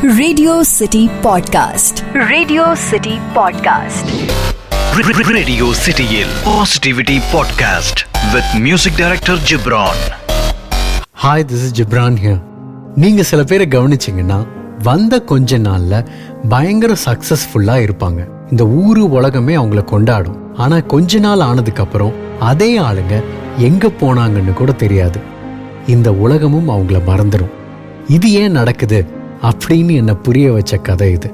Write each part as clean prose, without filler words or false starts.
Radio City Podcast. Radio City Podcast. Radio Cityயில் Positivity Podcast with Music Director Gibran. Hi, this is Gibran here. நீங்க சில பேரை கவனிச்சிங்கன்னா வந்த கொஞ்ச நாள்ல பயங்கர சக்சஸ்ஃபுல்லா இருப்பாங்க. இந்த ஊரு உலகமே அவங்கள கொண்டாடும். ஆனா கொஞ்ச நாள் ஆனதுக்கு அப்புறம் அதே ஆளுங்க எங்க போனாங்கன்னு கூட தெரியாது. இந்த உலகமும் அவங்கள மறந்துடும். இது ஏன் நடக்குது அப்படின்னு என்ன புரிய வச்ச கதை இது.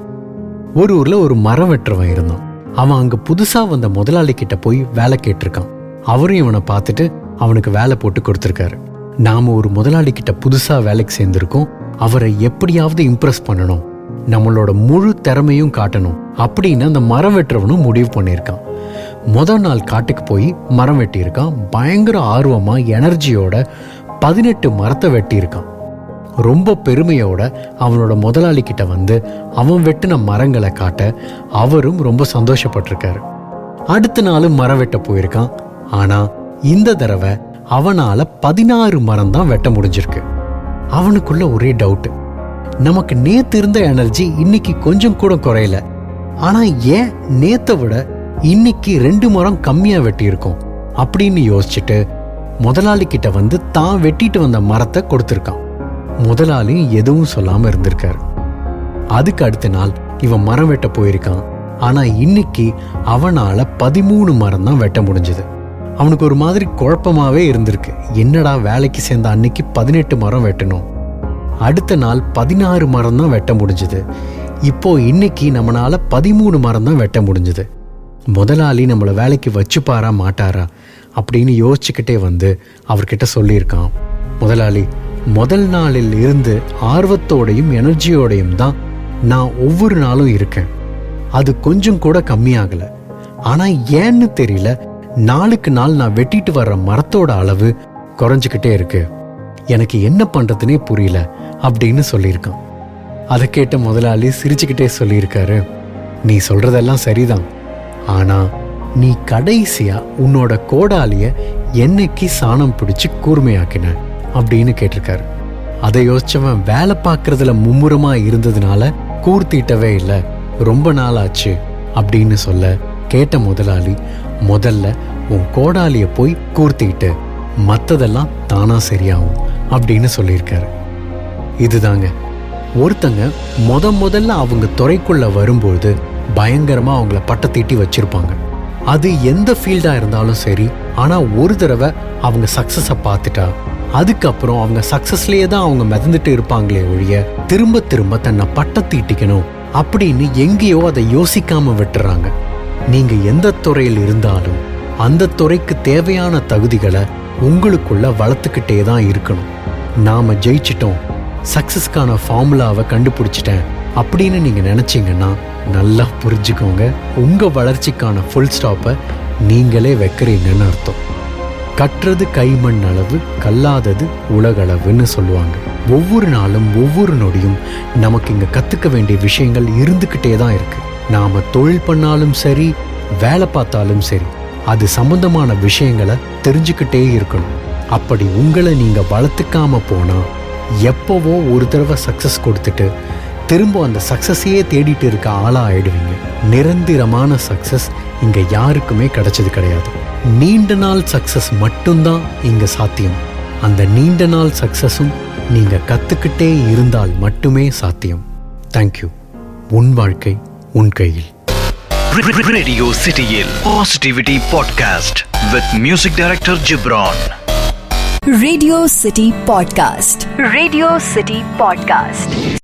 ஒரு ஊர்ல ஒரு மரம் வெட்டுறவன் இருந்தான். அவன் அங்க புதுசா வந்த முதலாளி கிட்ட போய் வேலை கேட்டிருக்கான். அவரும் இவனை பார்த்துட்டு அவனுக்கு வேலை போட்டு கொடுத்துருக்காரு. நாம ஒரு முதலாளி கிட்ட புதுசா வேலைக்கு சேர்ந்திருக்கோம், அவரை எப்படியாவது இம்ப்ரெஸ் பண்ணணும், நம்மளோட முழு திறமையும் காட்டணும் அப்படின்னு அந்த மரம் வெட்டுறவனும் முடிவு பண்ணியிருக்கான். முதல் நாள் காட்டுக்கு போய் மரம் வெட்டியிருக்கான். பயங்கர ஆர்வமா எனர்ஜியோட 18 மரத்தை வெட்டியிருக்கான். ரொம்ப பெருமையோட அவனோட முதலாளி கிட்ட வந்து அவன் வெட்டின மரங்களை காட்ட அவரும் ரொம்ப சந்தோஷப்பட்டிருக்காரு. அடுத்த நாளும் மரம் வெட்ட போயிருக்கான். ஆனா இந்த தடவை அவனால 16 மரம் தான் வெட்ட முடிஞ்சிருக்கு. அவனுக்குள்ள ஒரே டவுட், நமக்கு நேத்து இருந்த எனர்ஜி இன்னைக்கு கொஞ்சம் கூட குறையல, ஆனா ஏன் நேத்தை விட இன்னைக்கு 2 மரம் கம்மியா வெட்டியிருக்கோம் அப்படின்னு யோசிச்சுட்டு முதலாளி கிட்ட வந்து தான் வெட்டிட்டு வந்த மரத்தை கொடுத்துருக்கான். முதலாளி எதுவும் சொல்லாம இருந்திருக்காரு. அதுக்கு அடுத்த நாள் இவன் மரம் வெட்ட போயிருக்கான். ஆனா இன்னைக்கு அவனால 13 மரம் தான் வெட்ட முடிஞ்சது. அவனுக்கு ஒரு மாதிரி குழப்பமாவே இருந்திருக்கு. என்னடா வேலைக்கு சேர்ந்த அன்னைக்கு 18 மரம் வெட்டணும், அடுத்த நாள் 16 மரம் தான் வெட்ட முடிஞ்சது, இப்போ இன்னைக்கு நம்மளால 13 மரம் தான் வெட்ட முடிஞ்சது. முதலாளி நம்மளை வேலைக்கு வச்சுப்பாரா மாட்டாரா அப்படின்னு யோசிச்சுக்கிட்டே வந்து அவர்கிட்ட சொல்லியிருக்கான். முதலாளி, முதல் நாளில் இருந்து ஆர்வத்தோடையும் எனர்ஜியோடையும் தான் நான் ஒவ்வொரு நாளும் இருக்கேன். அது கொஞ்சம் கூட கம்மியாகல. ஆனா ஏன்னு தெரியல, நாளுக்கு நாள் நான் வெட்டிட்டு வர்ற மரத்தோட அளவு குறைஞ்சுக்கிட்டே இருக்கு. எனக்கு என்ன பண்றதுனே புரியல அப்படின்னு சொல்லியிருக்கான். அதை கேட்ட முதலாளி சிரிச்சுக்கிட்டே சொல்லியிருக்காரு, நீ சொல்றதெல்லாம் சரிதான், ஆனா நீ கடைசியா உன்னோட கோடாலிய என்னைக்கு சாணம் பிடிச்சு கூர்மையாக்கின அப்படின்னு கேட்டிருக்காரு. அதை யோசிச்சவன் வேலை பார்க்கறதுல மும்முரமா இருந்ததுனால கூர்த்திட்டவே இல்லை, ரொம்ப நாள் ஆச்சு அப்படின்னு சொல்ல கேட்ட முதலாளி, முதல்ல உன் கோடாலிய போய் கூர்த்திட்டு மத்ததெல்லாம் தானா சரியாகும் அப்படின்னு சொல்லியிருக்காரு. இதுதாங்க, ஒருத்தங்க முதல்ல அவங்க துறைக்குள்ள வரும்போது பயங்கரமா அவங்கள பட்டத்தீட்டி வச்சிருப்பாங்க. அது எந்த ஃபீல்டா இருந்தாலும் சரி. ஆனா ஒரு தடவை அவங்க சக்சஸ பார்த்துட்டா அதுக்கப்புறம் அவங்க சக்சஸ்லயே தான் அவங்க மிதந்துட்டு இருப்பாங்களே ஒழிய திரும்ப திரும்ப தன்னை பட்டத்தீட்டிக்கணும் அப்படின்னு எங்கேயோ அதை யோசிக்காம விட்டுறாங்க. நீங்க எந்த துறையில் இருந்தாலும் அந்த துறைக்கு தேவையான தகுதிகளை உங்களுக்குள்ள வளர்த்துக்கிட்டே தான் இருக்கணும். நாம ஜெயிச்சிட்டோம், சக்சஸ்க்கான ஃபார்முலாவை கண்டுபிடிச்சிட்டேன் அப்படின்னு நீங்க நினைச்சீங்கன்னா நல்லா புரிஞ்சுக்கோங்க, உங்க வளர்ச்சிக்கான ஃபுல் ஸ்டாப்பை நீங்களே வைக்கிறீங்கன்னு அர்த்தம். கற்றது கைமண் அளவு, கல்லாதது உலகளவுன்னு சொல்லுவாங்க. ஒவ்வொரு நாளும் ஒவ்வொரு நொடியும் நமக்கு இங்க கத்துக்க வேண்டிய விஷயங்கள் இருந்துகிட்டே தான் இருக்கு. நாம தொழில் பண்ணாலும் சரி, வேலை பார்த்தாலும் சரி, அது சம்பந்தமான விஷயங்களை தெரிஞ்சுக்கிட்டே இருக்கணும். அப்படி உங்களை நீங்க வளர்த்துக்காம போனா எப்பவோ ஒரு தடவை சக்சஸ் கொடுத்துட்டு திரும்ப அந்த சக்சஸையே தேடிட்டு இருக்க ஆளா ஆயிடுவீங்க. நிரந்தரமான சக்சஸ் இங்க யாருக்குமே கிடைச்சது கிடையாது. நீண்ட நாள் சக்சஸ் மட்டும்தான் இங்க சாத்தியம். அந்த நீண்ட நாள் சக்சஸும் நீங்க கத்துக்கிட்டே இருந்தால் மட்டுமே சாத்தியம். தேங்க்யூ. உன் வாழ்க்கை உன் கையில். Radio Cityயில் Positivity Podcast with Music Director Gibran. Radio City Podcast. Radio City Podcast.